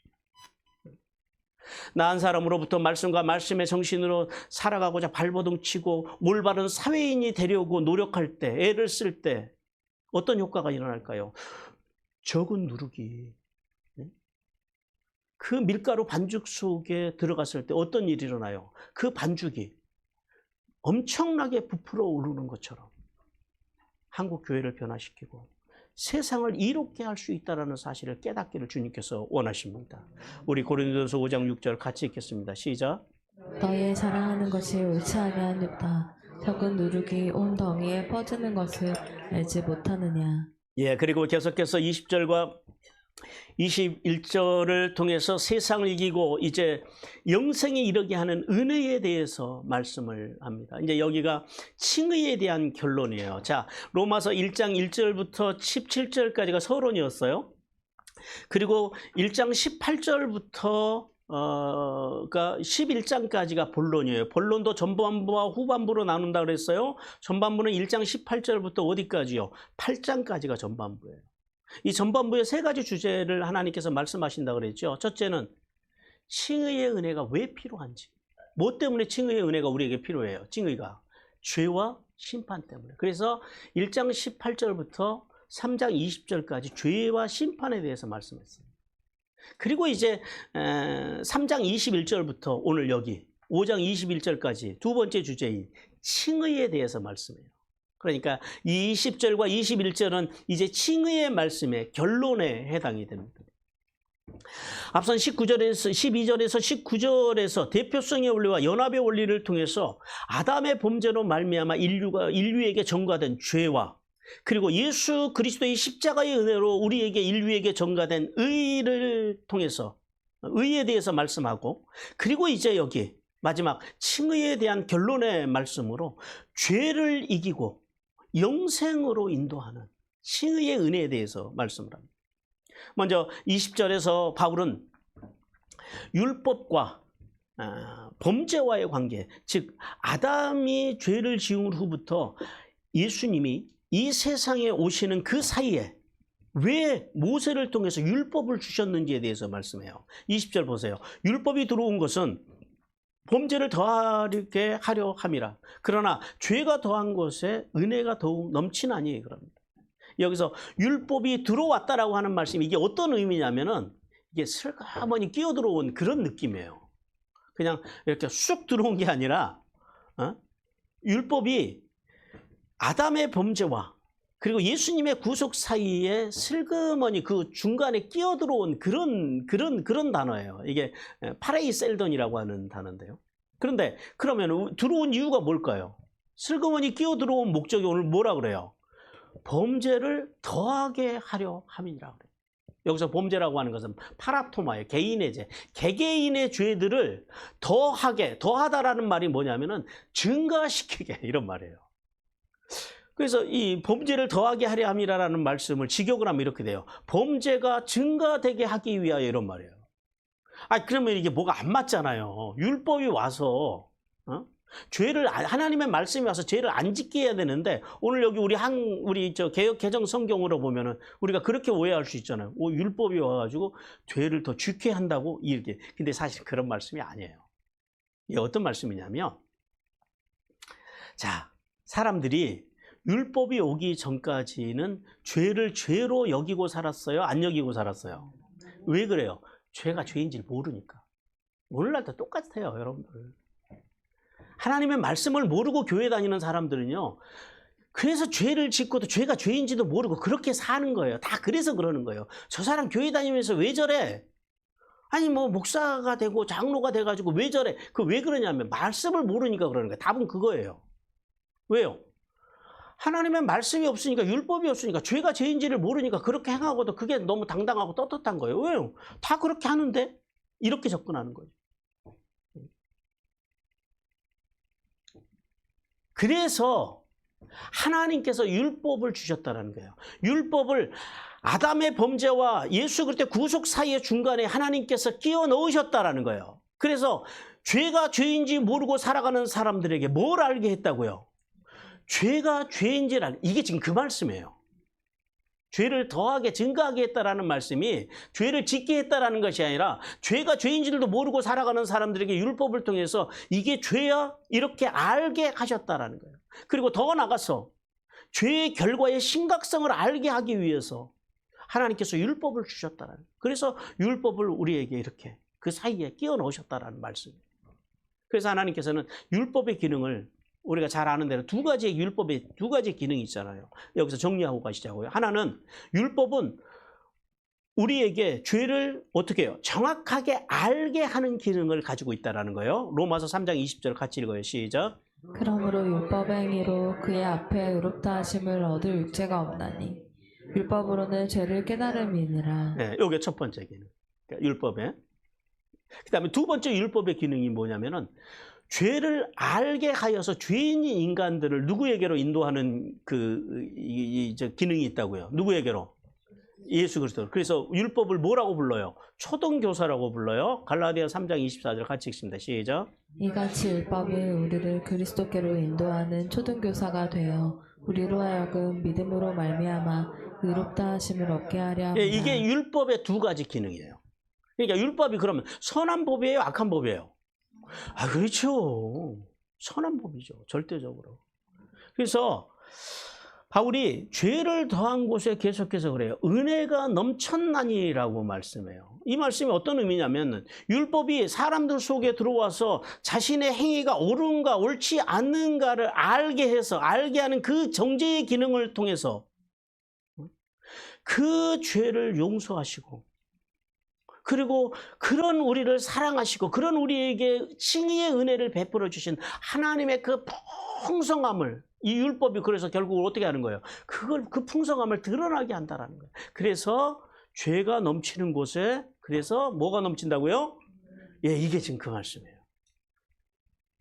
나 한 사람으로부터 말씀과 말씀의 정신으로 살아가고자 발버둥 치고 올바른 사회인이 되려고 노력할 때, 애를 쓸 때 어떤 효과가 일어날까요? 적은 누룩이 그 밀가루 반죽 속에 들어갔을 때 어떤 일이 일어나요? 그 반죽이 엄청나게 부풀어 오르는 것처럼 한국 교회를 변화시키고 세상을 이롭게 할 수 있다는 사실을 깨닫기를 주님께서 원하십니다. 우리 고린도서 5장 6절 같이 읽겠습니다. 시작. 너의 자랑하는 것이 옳지 아니하였다. 적은 누룩이 온 덩이에 퍼지는 것을 알지 못하느냐. 예, 그리고 계속해서 20절과 21절을 통해서 세상을 이기고 이제 영생에 이르게 하는 은혜에 대해서 말씀을 합니다. 이제 여기가 칭의에 대한 결론이에요. 자, 로마서 1장 1절부터 17절까지가 서론이었어요. 그리고 1장 18절부터 그러니까 11장까지가 본론이에요. 본론도 전반부와 후반부로 나눈다 그랬어요. 전반부는 1장 18절부터 어디까지요? 8장까지가 전반부예요. 이 전반부의 세 가지 주제를 하나님께서 말씀하신다 그랬죠. 첫째는 칭의의 은혜가 왜 필요한지. 뭐 때문에 칭의의 은혜가 우리에게 필요해요? 칭의가 죄와 심판 때문에. 그래서 1장 18절부터 3장 20절까지 죄와 심판에 대해서 말씀했어요. 그리고 이제 3장 21절부터 오늘 여기 5장 21절까지 두 번째 주제인 칭의에 대해서 말씀해요. 그러니까 20절과 21절은 이제 칭의의 말씀의 결론에 해당이 됩니다. 앞선 19절에서 12절에서 19절에서 대표성의 원리와 연합의 원리를 통해서 아담의 범죄로 말미암아 인류에게 전가된 죄와 그리고 예수 그리스도의 십자가의 은혜로 우리에게 인류에게 전가된 의를 통해서 의에 대해서 말씀하고 그리고 이제 여기 마지막 칭의에 대한 결론의 말씀으로 죄를 이기고 영생으로 인도하는 칭의의 은혜에 대해서 말씀을 합니다. 먼저 20절에서 바울은 율법과 범죄와의 관계, 즉 아담이 죄를 지은 후부터 예수님이 이 세상에 오시는 그 사이에 왜 모세를 통해서 율법을 주셨는지에 대해서 말씀해요. 20절 보세요. 율법이 들어온 것은 범죄를 더하게 하려 함이라. 그러나 죄가 더한 것에 은혜가 더욱 넘치나니 그럽니다. 여기서 율법이 들어왔다라고 하는 말씀이 이게 어떤 의미냐면은 이게 슬그머니 끼어 들어온 그런 느낌이에요. 그냥 이렇게 쑥 들어온 게 아니라 율법이 아담의 범죄와 그리고 예수님의 구속 사이에 슬그머니 그 중간에 끼어 들어온 그런 단어예요. 이게 파레이셀돈이라고 하는 단어인데요. 그런데 그러면 들어온 이유가 뭘까요? 슬그머니 끼어 들어온 목적이 오늘 뭐라 그래요? 범죄를 더하게 하려 함이라 그래요. 여기서 범죄라고 하는 것은 파라토마예요. 개인의 죄. 개개인의 죄들을 더하다라는 말이 뭐냐면은 증가시키게 이런 말이에요. 그래서 이 범죄를 더하게 하려 함이라는 말씀을 직역을 하면 이렇게 돼요. 범죄가 증가되게 하기 위하여 이런 말이에요. 그러면 이게 뭐가 안 맞잖아요. 율법이 와서 죄를 하나님의 말씀이 와서 죄를 안 짓게 해야 되는데 오늘 여기 우리 개역 개정 성경으로 보면은 우리가 그렇게 오해할 수 있잖아요. 율법이 와가지고 죄를 더 짓게 한다고 이렇게. 근데 사실 그런 말씀이 아니에요. 이게 어떤 말씀이냐면, 자, 사람들이 율법이 오기 전까지는 죄를 죄로 여기고 살았어요? 안 여기고 살았어요? 왜 그래요? 죄가 죄인지를 모르니까. 오늘날 다 똑같아요, 여러분들. 하나님의 말씀을 모르고 교회 다니는 사람들은요, 그래서 죄를 짓고도 죄가 죄인지도 모르고 그렇게 사는 거예요. 다 그래서 그러는 거예요. 저 사람 교회 다니면서 왜 저래? 아니 뭐 목사가 되고 장로가 돼가지고 왜 저래? 왜 그러냐면 말씀을 모르니까 그러는 거예요. 답은 그거예요. 왜요? 하나님의 말씀이 없으니까, 율법이 없으니까, 죄가 죄인지를 모르니까 그렇게 행하고도 그게 너무 당당하고 떳떳한 거예요. 왜요? 다 그렇게 하는데? 이렇게 접근하는 거예요. 그래서 하나님께서 율법을 주셨다는 거예요. 율법을 아담의 범죄와 예수 그리스도의 구속 사이의 중간에 하나님께서 끼워 넣으셨다는 거예요. 그래서 죄가 죄인지 모르고 살아가는 사람들에게 뭘 알게 했다고요? 죄가 죄인지를 이게 지금 그 말씀이에요. 죄를 더하게 증가하게 했다라는 말씀이 죄를 짓게 했다라는 것이 아니라 죄가 죄인지도 모르고 살아가는 사람들에게 율법을 통해서 이게 죄야 이렇게 알게 하셨다라는 거예요. 그리고 더 나가서 죄의 결과의 심각성을 알게 하기 위해서 하나님께서 율법을 주셨다라는 거예요. 그래서 율법을 우리에게 이렇게 그 사이에 끼워 넣으셨다라는 말씀이에요. 그래서 하나님께서는 율법의 기능을 우리가 잘 아는 대로 율법에 두 가지 기능이 있잖아요. 여기서 정리하고 가시자고요. 하나는 율법은 우리에게 죄를 어떻게 해요? 정확하게 알게 하는 기능을 가지고 있다는 거예요. 로마서 3장 20절 같이 읽어요. 시작. 그러므로 율법의 행위로 그의 앞에 의롭다 하심을 얻을 육체가 없나니 율법으로는 죄를 깨달음이니라. 네, 이게 첫 번째 기능. 그러니까 율법에. 그다음에 두 번째 율법의 기능이 뭐냐면은 죄를 알게 하여서 죄인인 인간들을 누구에게로 인도하는 기능이 있다고요. 누구에게로? 예수 그리스도. 그래서 율법을 뭐라고 불러요? 초등교사라고 불러요. 갈라디아 3장 24절 같이 읽습니다. 시작. 이같이 율법이 우리를 그리스도께로 인도하는 초등교사가 되어 우리로 하여금 믿음으로 말미암아 의롭다 하심을 얻게 하려 합니다. 이게 율법의 두 가지 기능이에요. 그러니까 율법이 그러면 선한 법이에요? 악한 법이에요? 그렇죠. 선한 법이죠. 절대적으로. 그래서 바울이 죄를 더한 곳에 계속해서 그래요. 은혜가 넘쳤나니라고 말씀해요. 이 말씀이 어떤 의미냐면 율법이 사람들 속에 들어와서 자신의 행위가 옳은가 옳지 않는가를 알게 해서 알게 하는 그 정죄의 기능을 통해서 그 죄를 용서하시고 그리고 그런 우리를 사랑하시고 그런 우리에게 칭의의 은혜를 베풀어 주신 하나님의 그 풍성함을 이 율법이 그래서 결국 어떻게 하는 거예요? 그 풍성함을 드러나게 한다라는 거예요. 그래서 죄가 넘치는 곳에 그래서 뭐가 넘친다고요? 예, 이게 지금 그 말씀이에요.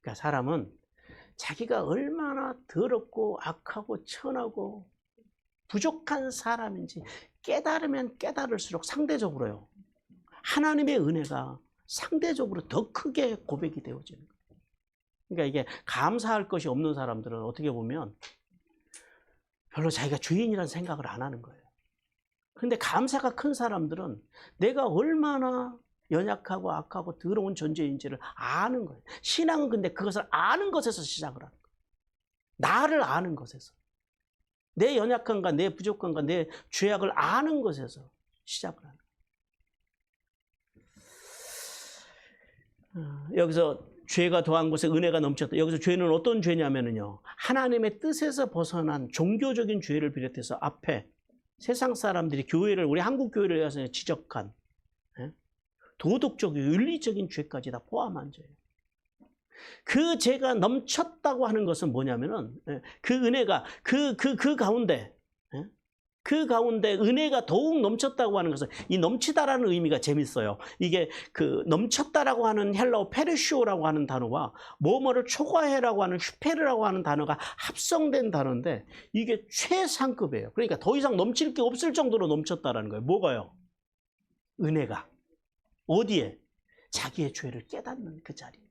그러니까 사람은 자기가 얼마나 더럽고 악하고 천하고 부족한 사람인지 깨달으면 깨달을수록 상대적으로요. 하나님의 은혜가 상대적으로 더 크게 고백이 되어지는 거예요. 그러니까 이게 감사할 것이 없는 사람들은 어떻게 보면 별로 자기가 죄인이라는 생각을 안 하는 거예요. 그런데 감사가 큰 사람들은 내가 얼마나 연약하고 악하고 더러운 존재인지를 아는 거예요. 신앙은 근데 그것을 아는 것에서 시작을 하는 거예요. 나를 아는 것에서. 내 연약함과 내 부족함과 내 죄악을 아는 것에서 시작을 하는 거예요. 여기서 죄가 더한 곳에 은혜가 넘쳤다. 여기서 죄는 어떤 죄냐면요. 하나님의 뜻에서 벗어난 종교적인 죄를 비롯해서 앞에 세상 사람들이 교회를, 우리 한국 교회를 위해서 지적한 도덕적인, 윤리적인 죄까지 다 포함한 죄예요. 그 죄가 넘쳤다고 하는 것은 뭐냐면은 그 은혜가 그 가운데 은혜가 더욱 넘쳤다고 하는 것은 이 넘치다라는 의미가 재밌어요. 이게 그 넘쳤다라고 하는 헬라어 페르시오라고 하는 단어와 뭐뭐를 초과해라고 하는 슈페르라고 하는 단어가 합성된 단어인데 이게 최상급이에요. 그러니까 더 이상 넘칠 게 없을 정도로 넘쳤다라는 거예요. 뭐가요? 은혜가. 어디에? 자기의 죄를 깨닫는 그 자리에.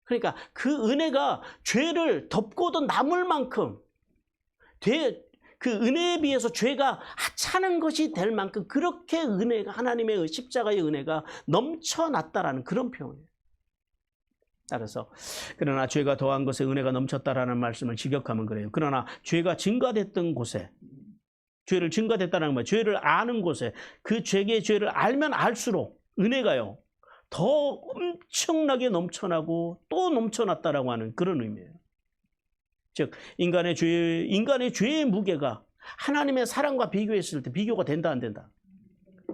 그러니까 그 은혜가 죄를 덮고도 남을 만큼 그 은혜에 비해서 죄가 하찮은 것이 될 만큼 그렇게 은혜가 하나님의 십자가의 은혜가 넘쳐났다라는 그런 표현이에요. 따라서 그러나 죄가 더한 것에 은혜가 넘쳤다라는 말씀을 직역하면 그래요. 그러나 죄가 증가됐던 곳에 죄를 증가됐다는 말, 죄를 아는 곳에 그 죄를 알면 알수록 은혜가요. 더 엄청나게 넘쳐나고 또 넘쳐났다라고 하는 그런 의미예요. 즉 인간의 죄의 무게가 하나님의 사랑과 비교했을 때 비교가 된다 안 된다?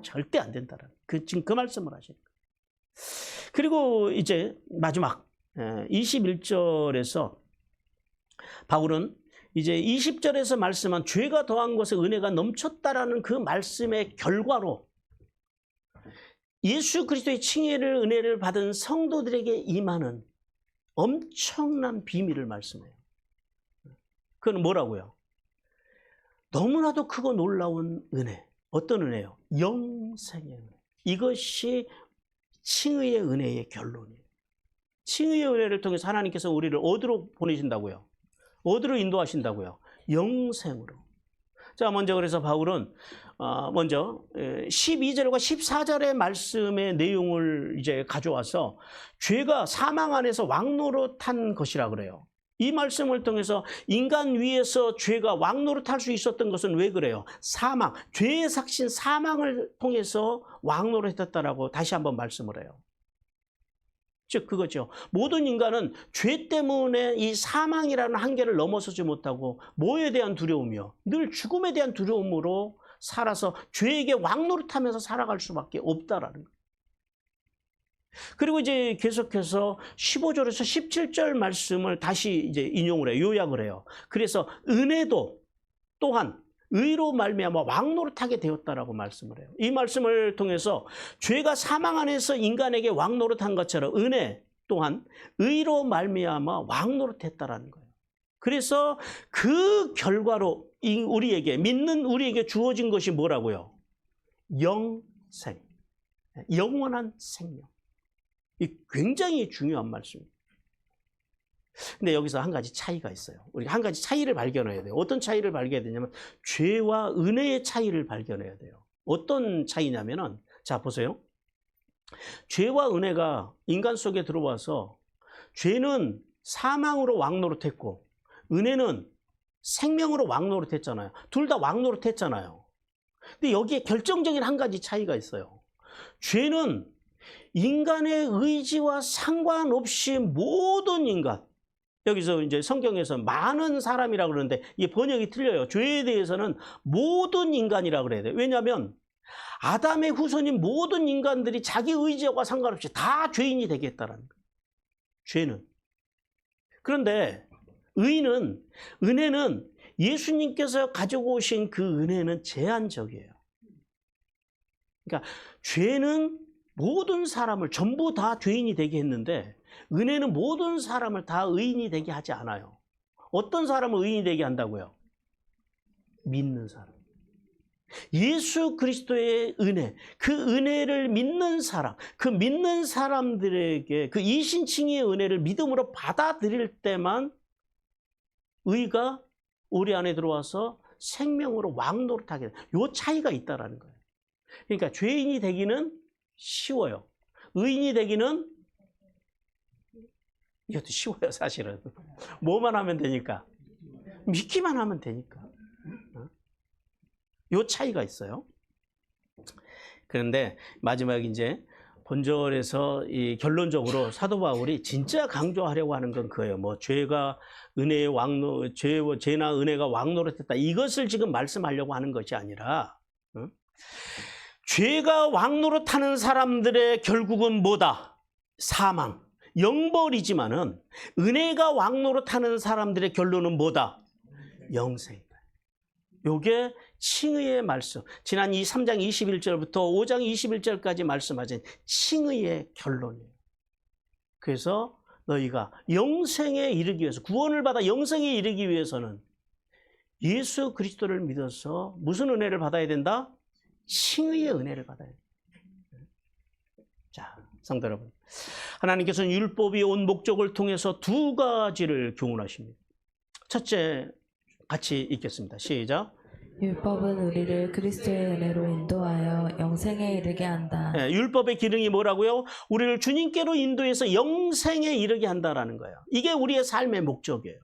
절대 안 된다라는 지금 그 말씀을 하시는 거예요. 그리고 이제 마지막 21절에서 바울은 이제 20절에서 말씀한 죄가 더한 것에 은혜가 넘쳤다라는 그 말씀의 결과로 예수 그리스도의 칭의를 은혜를 받은 성도들에게 임하는 엄청난 비밀을 말씀해요. 그건 뭐라고요? 너무나도 크고 놀라운 은혜. 어떤 은혜요? 영생의 은혜. 이것이 칭의의 은혜의 결론이에요. 칭의의 은혜를 통해서 하나님께서 우리를 어디로 보내신다고요? 어디로 인도하신다고요? 영생으로. 자, 먼저 그래서 바울은 먼저 12절과 14절의 말씀의 내용을 이제 가져와서 죄가 사망 안에서 왕노릇한 것이라 그래요. 이 말씀을 통해서 인간 위에서 죄가 왕노릇할 수 있었던 것은 왜 그래요? 사망, 죄의 삭신 사망을 통해서 왕노릇했다라고 다시 한번 말씀을 해요. 즉 그거죠. 모든 인간은 죄 때문에 이 사망이라는 한계를 넘어서지 못하고 뭐에 대한 두려움이요? 늘 죽음에 대한 두려움으로 살아서 죄에게 왕노릇하면서 살아갈 수밖에 없다라는 거예요. 그리고 이제 계속해서 15절에서 17절 말씀을 다시 이제 인용을 해요. 요약을 해요. 그래서 은혜도 또한 의로 말미암아 왕노릇하게 되었다라고 말씀을 해요. 이 말씀을 통해서 죄가 사망 안에서 인간에게 왕노릇한 것처럼 은혜 또한 의로 말미암아 왕노릇했다라는 거예요. 그래서 그 결과로 우리에게 믿는 우리에게 주어진 것이 뭐라고요? 영생, 영원한 생명. 이 굉장히 중요한 말씀입니다. 근데 여기서 한 가지 차이가 있어요. 우리 한 가지 차이를 발견해야 돼요. 어떤 차이를 발견해야 되냐면 죄와 은혜의 차이를 발견해야 돼요. 어떤 차이냐면은 자 보세요. 죄와 은혜가 인간 속에 들어와서 죄는 사망으로 왕노릇했고 은혜는 생명으로 왕노릇했잖아요. 둘 다 왕노릇했잖아요. 근데 여기에 결정적인 한 가지 차이가 있어요. 죄는 인간의 의지와 상관없이 모든 인간, 여기서 이제 성경에서 많은 사람이라고 그러는데 이게 번역이 틀려요. 죄에 대해서는 모든 인간이라고 그래야 돼요. 왜냐하면 아담의 후손인 모든 인간들이 자기 의지와 상관없이 다 죄인이 되겠다는 거예요. 죄는. 그런데 은혜는 예수님께서 가지고 오신 그 은혜는 제한적이에요. 그러니까 죄는 모든 사람을 전부 다 죄인이 되게 했는데 은혜는 모든 사람을 다 의인이 되게 하지 않아요. 어떤 사람을 의인이 되게 한다고요? 믿는 사람. 예수 그리스도의 은혜, 그 은혜를 믿는 사람, 그 믿는 사람들에게 그 이신칭의 은혜를 믿음으로 받아들일 때만 의가 우리 안에 들어와서 생명으로 왕노릇하게 돼요. 요 차이가 있다라는 거예요. 그러니까 죄인이 되기는 쉬워요. 의인이 되기는 이것도 쉬워요, 사실은. 뭐만 하면 되니까. 믿기만 하면 되니까. 요 차이가 있어요. 그런데 마지막 이제 본절에서 이 결론적으로 사도 바울이 진짜 강조하려고 하는 건 그거예요. 뭐 죄나 은혜가 왕노릇했다. 이것을 지금 말씀하려고 하는 것이 아니라 죄가 왕노릇하는 사람들의 결국은 뭐다? 사망, 영벌이지만은 은혜가 왕노릇하는 사람들의 결론은 뭐다? 영생이다. 요게 칭의의 말씀. 지난 이 3장 21절부터 5장 21절까지 말씀하신 칭의의 결론이에요. 그래서 너희가 영생에 이르기 위해서, 구원을 받아 영생에 이르기 위해서는 예수 그리스도를 믿어서 무슨 은혜를 받아야 된다? 칭의의 은혜를 받아야 된다. 자, 성도 여러분, 하나님께서는 율법이 온 목적을 통해서 두 가지를 교훈하십니다. 첫째, 같이 읽겠습니다. 시작. 율법은 우리를 그리스도의 은혜로 인도하여 영생에 이르게 한다. 네, 율법의 기능이 뭐라고요? 우리를 주님께로 인도해서 영생에 이르게 한다라는 거예요. 이게 우리의 삶의 목적이에요.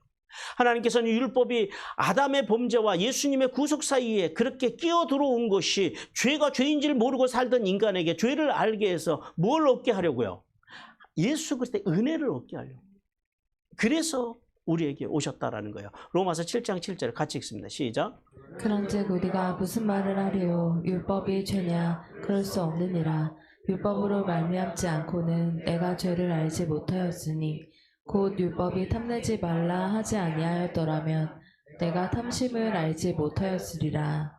하나님께서는 율법이 아담의 범죄와 예수님의 구속 사이에 그렇게 끼어 들어온 것이 죄가 죄인지를 모르고 살던 인간에게 죄를 알게 해서 뭘 얻게 하려고요? 예수 그리스도의 은혜를 얻게 하려고. 그래서 우리에게 오셨다라는 거예요. 로마서 7장 7절 같이 읽습니다. 시작. 그런즉 우리가 무슨 말을 하리요? 율법이 죄냐? 그럴 수 없느니라. 율법으로 말미암지 않고는 내가 죄를 알지 못하였으니 곧 율법이 탐내지 말라 하지 아니하였더라면 내가 탐심을 알지 못하였으리라.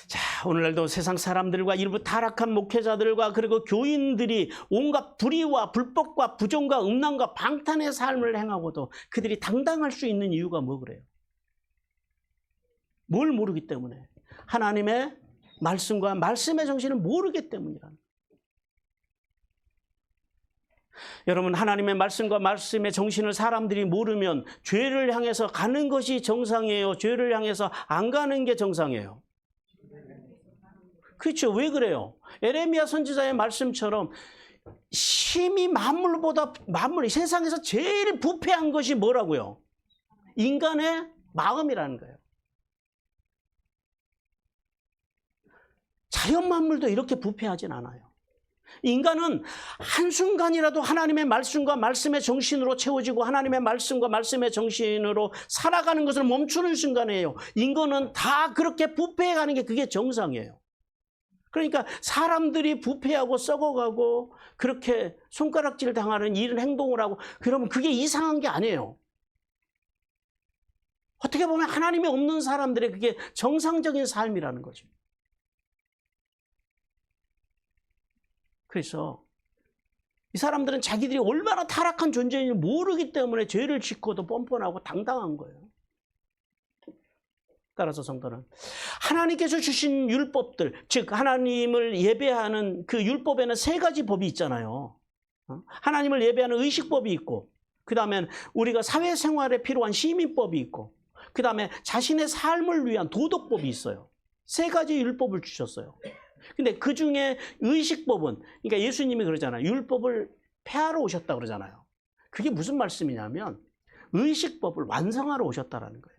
자, 오늘날도 세상 사람들과 일부 타락한 목회자들과 그리고 교인들이 온갖 불의와 불법과 부정과 음란과 방탄의 삶을 행하고도 그들이 당당할 수 있는 이유가 뭐 그래요? 뭘 모르기 때문에. 하나님의 말씀과 말씀의 정신을 모르기 때문이라는 거예요. 여러분, 하나님의 말씀과 말씀의 정신을 사람들이 모르면 죄를 향해서 가는 것이 정상이에요? 죄를 향해서 안 가는 게 정상이에요? 그렇죠. 왜 그래요? 에레미야 선지자의 말씀처럼 심히 만물이 세상에서 제일 부패한 것이 뭐라고요? 인간의 마음이라는 거예요. 자연 만물도 이렇게 부패하진 않아요. 인간은 한순간이라도 하나님의 말씀과 말씀의 정신으로 채워지고 하나님의 말씀과 말씀의 정신으로 살아가는 것을 멈추는 순간이에요. 인간은 다 그렇게 부패해가는 게 그게 정상이에요. 그러니까 사람들이 부패하고 썩어가고 그렇게 손가락질 당하는 이런 행동을 하고 그러면 그게 이상한 게 아니에요. 어떻게 보면 하나님이 없는 사람들의 그게 정상적인 삶이라는 거죠. 그래서 이 사람들은 자기들이 얼마나 타락한 존재인지 모르기 때문에 죄를 짓고도 뻔뻔하고 당당한 거예요. 따라서 성도는 하나님께서 주신 율법들, 즉 하나님을 예배하는 그 율법에는 세 가지 법이 있잖아요. 하나님을 예배하는 의식법이 있고, 그 다음에 우리가 사회생활에 필요한 시민법이 있고, 그 다음에 자신의 삶을 위한 도덕법이 있어요. 세 가지 율법을 주셨어요. 근데 그 중에 의식법은, 그러니까 예수님이 그러잖아요. 율법을 폐하러 오셨다 그러잖아요. 그게 무슨 말씀이냐면 의식법을 완성하러 오셨다라는 거예요.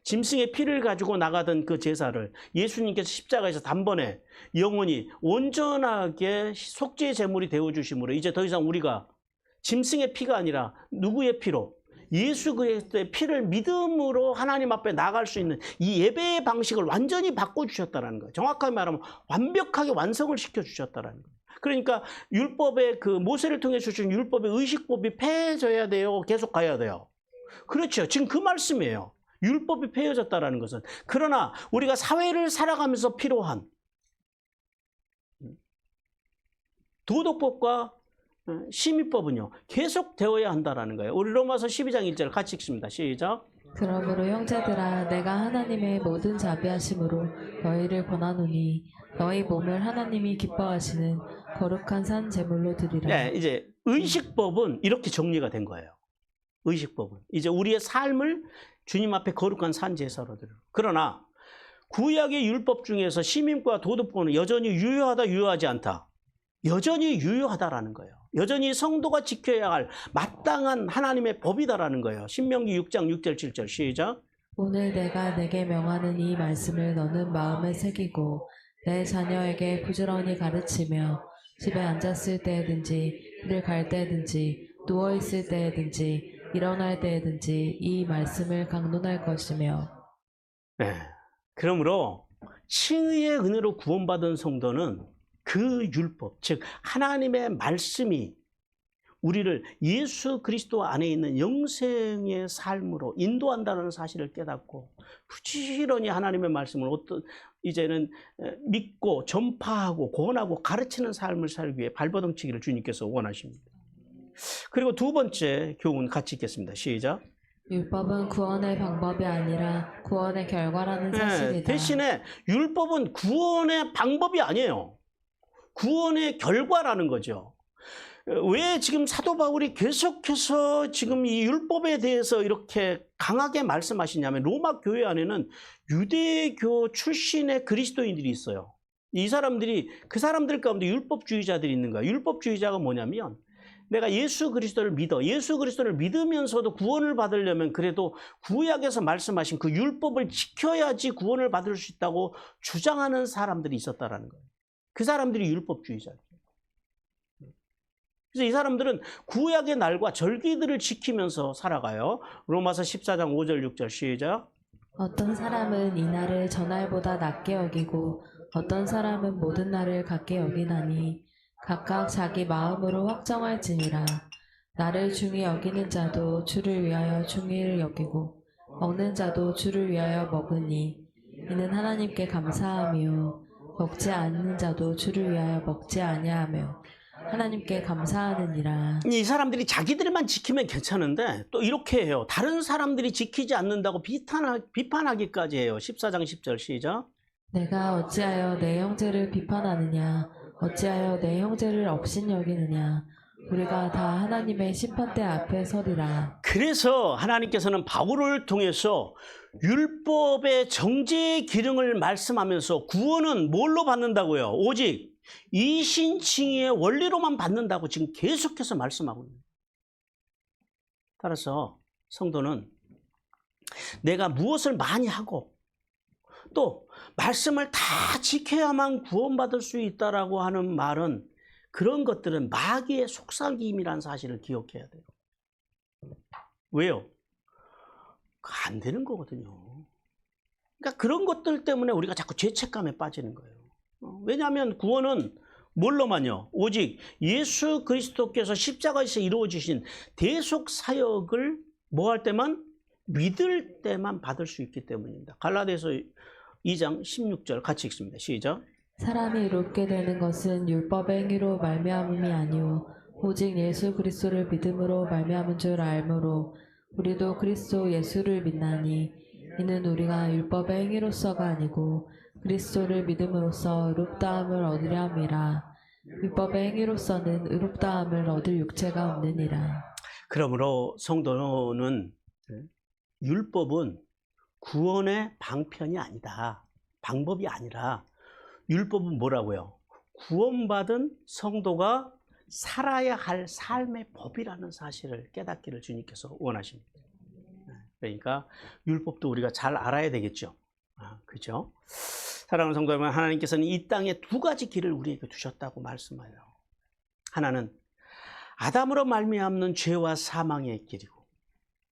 짐승의 피를 가지고 나가던 그 제사를 예수님께서 십자가에서 단번에 영원히 온전하게 속죄의 제물이 되어주심으로 이제 더 이상 우리가 짐승의 피가 아니라 누구의 피로? 예수 그리스도의 피를 믿음으로 하나님 앞에 나갈 수 있는 이 예배의 방식을 완전히 바꿔주셨다는 거예요. 정확하게 말하면 완벽하게 완성을 시켜주셨다는 거예요. 그러니까 율법의 그 모세를 통해 주신 율법의 의식법이 폐해져야 돼요? 계속 가야 돼요? 그렇죠. 지금 그 말씀이에요. 율법이 폐해졌다는 것은. 그러나 우리가 사회를 살아가면서 필요한 도덕법과 심의법은요. 계속 되어야 한다는 거예요. 우리 로마서 12장 1절 같이 읽습니다. 시작. 그러므로 형제들아 내가 하나님의 모든 자비하심으로 너희를 권하노니 너희 몸을 하나님이 기뻐하시는 거룩한 산 제물로 드리라. 네, 이제 의식법은 이렇게 정리가 된 거예요. 의식법은 이제 우리의 삶을 주님 앞에 거룩한 산 제사로 드려. 그러나 구약의 율법 중에서 시민과 도덕법은 여전히 유효하다, 유효하지 않다. 여전히 유효하다라는 거예요. 여전히 성도가 지켜야 할 마땅한 하나님의 법이다라는 거예요. 신명기 6장 6절 7절 시작. 오늘 내가 내게 명하는 이 말씀을 너는 마음에 새기고 내 자녀에게 부지런히 가르치며 집에 앉았을 때든지 길을 갈 때든지 누워있을 때든지 일어날 때든지 이 말씀을 강론할 것이며. 네. 그러므로 칭의의 은혜로 구원받은 성도는 그 율법, 즉 하나님의 말씀이 우리를 예수 그리스도 안에 있는 영생의 삶으로 인도한다는 사실을 깨닫고 부지런히 하나님의 말씀을 이제는 믿고 전파하고 권하고 가르치는 삶을 살기 위해 발버둥치기를 주님께서 원하십니다. 그리고 두 번째 교훈 같이 읽겠습니다. 시작. 율법은 구원의 방법이 아니라 구원의 결과라는 사실이다. 대신에 율법은 구원의 방법이 아니에요. 구원의 결과라는 거죠. 왜 지금 사도 바울이 계속해서 지금 이 율법에 대해서 이렇게 강하게 말씀하시냐면 로마 교회 안에는 유대교 출신의 그리스도인들이 있어요. 이 사람들이 그 사람들 가운데 율법주의자들이 있는 거예요. 율법주의자가 뭐냐면 내가 예수 그리스도를 믿어. 예수 그리스도를 믿으면서도 구원을 받으려면 그래도 구약에서 말씀하신 그 율법을 지켜야지 구원을 받을 수 있다고 주장하는 사람들이 있었다라는 거예요. 그 사람들이 율법주의자죠. 그래서 이 사람들은 구약의 날과 절기들을 지키면서 살아가요. 로마서 14장 5절 6절 시작. 어떤 사람은 이 날을 전날보다 낮게 여기고 어떤 사람은 모든 날을 같게 여기나니 각각 자기 마음으로 확정할지니라. 나를 중히 여기는 자도 주를 위하여 중히를 여기고 먹는 자도 주를 위하여 먹으니 이는 하나님께 감사하며 먹지 않는 자도 주를 위하여 먹지 아니하며 하나님께 감사하느니라. 이 사람들이 자기들만 지키면 괜찮은데 또 이렇게 해요. 다른 사람들이 지키지 않는다고 비판하기까지 해요. 14장 10절 시작. 내가 어찌하여 내 형제를 비판하느냐 어찌하여 내 형제를 업신여기느냐 우리가 다 하나님의 심판대 앞에 서리라. 그래서 하나님께서는 바울을 통해서 율법의 정죄의 기능을 말씀하면서 구원은 뭘로 받는다고요? 오직 이신칭의의 원리로만 받는다고 지금 계속해서 말씀하고 있습니다. 따라서 성도는 내가 무엇을 많이 하고 또 말씀을 다 지켜야만 구원받을 수 있다라고 하는 말은 그런 것들은 마귀의 속삭임이라는 사실을 기억해야 돼요. 왜요? 안 되는 거거든요. 그러니까 그런 것들 때문에 우리가 자꾸 죄책감에 빠지는 거예요. 왜냐하면 구원은 뭘로만요? 오직 예수 그리스도께서 십자가에서 이루어지신 대속 사역을 뭐 할 때만? 믿을 때만 받을 수 있기 때문입니다. 갈라디아서 2장 16절 같이 읽습니다. 시작. 사람이 의롭게 되는 것은 율법의 행위로 말미암음이 아니오 오직 예수 그리스도를 믿음으로 말미암은 줄 알므로 우리도 그리스도 예수를 믿나니 이는 우리가 율법의 행위로서가 아니고 그리스도를 믿음으로써 의롭다함을 얻으려 함이라. 율법의 행위로서는 의롭다함을 얻을 육체가 없느니라. 그러므로 성도는 율법은 구원의 방편이 아니다. 방법이 아니라 율법은 뭐라고요? 구원받은 성도가 살아야 할 삶의 법이라는 사실을 깨닫기를 주님께서 원하십니다. 그러니까 율법도 우리가 잘 알아야 되겠죠. 그죠? 사랑하는 성도 여러분, 하나님께서는 이 땅에 두 가지 길을 우리에게 두셨다고 말씀해요. 하나는 아담으로 말미암는 죄와 사망의 길이고,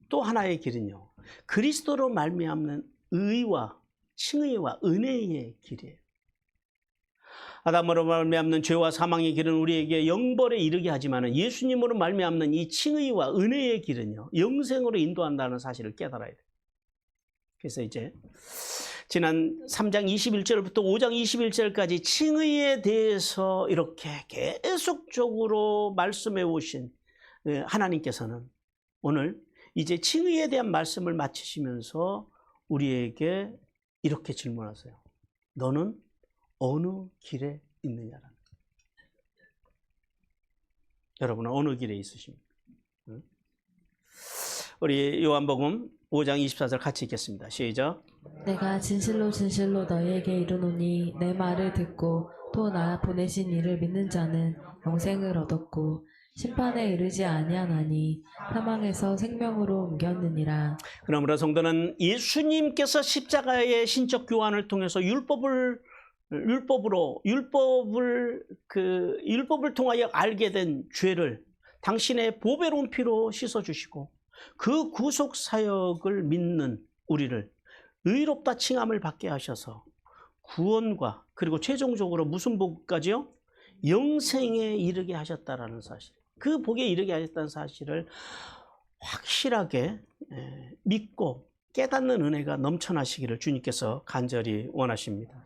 또 하나의 길은요, 그리스도로 말미암는 의와 칭의와 은혜의 길이에요. 아담으로 말미암는 죄와 사망의 길은 우리에게 영벌에 이르게 하지만 예수님으로 말미암는 이 칭의와 은혜의 길은요, 영생으로 인도한다는 사실을 깨달아야 돼요. 그래서 이제 지난 3장 21절부터 5장 21절까지 칭의에 대해서 이렇게 계속적으로 말씀해 오신 하나님께서는 오늘 이제 칭의에 대한 말씀을 마치시면서 우리에게 이렇게 질문하세요. 너는 어느 길에 있느냐라는 거예요. 여러분은 어느 길에 있으십니까? 우리 요한복음 5장 24절 같이 읽겠습니다. 시작. 내가 진실로 진실로 너희에게 이르노니 내 말을 듣고 또 나 보내신 이를 믿는 자는 영생을 얻었고 심판에 이르지 아니하나니 사망에서 생명으로 옮겼느니라. 그러므로 성도는 예수님께서 십자가의 신적 교환을 통해서 율법을 통하여 알게 된 죄를 당신의 보배로운 피로 씻어주시고 그 구속 사역을 믿는 우리를 의롭다 칭함을 받게 하셔서 구원과 그리고 최종적으로 무슨 복까지요? 영생에 이르게 하셨다라는 사실, 그 복에 이르게 하셨다는 사실을 확실하게 믿고 깨닫는 은혜가 넘쳐나시기를 주님께서 간절히 원하십니다.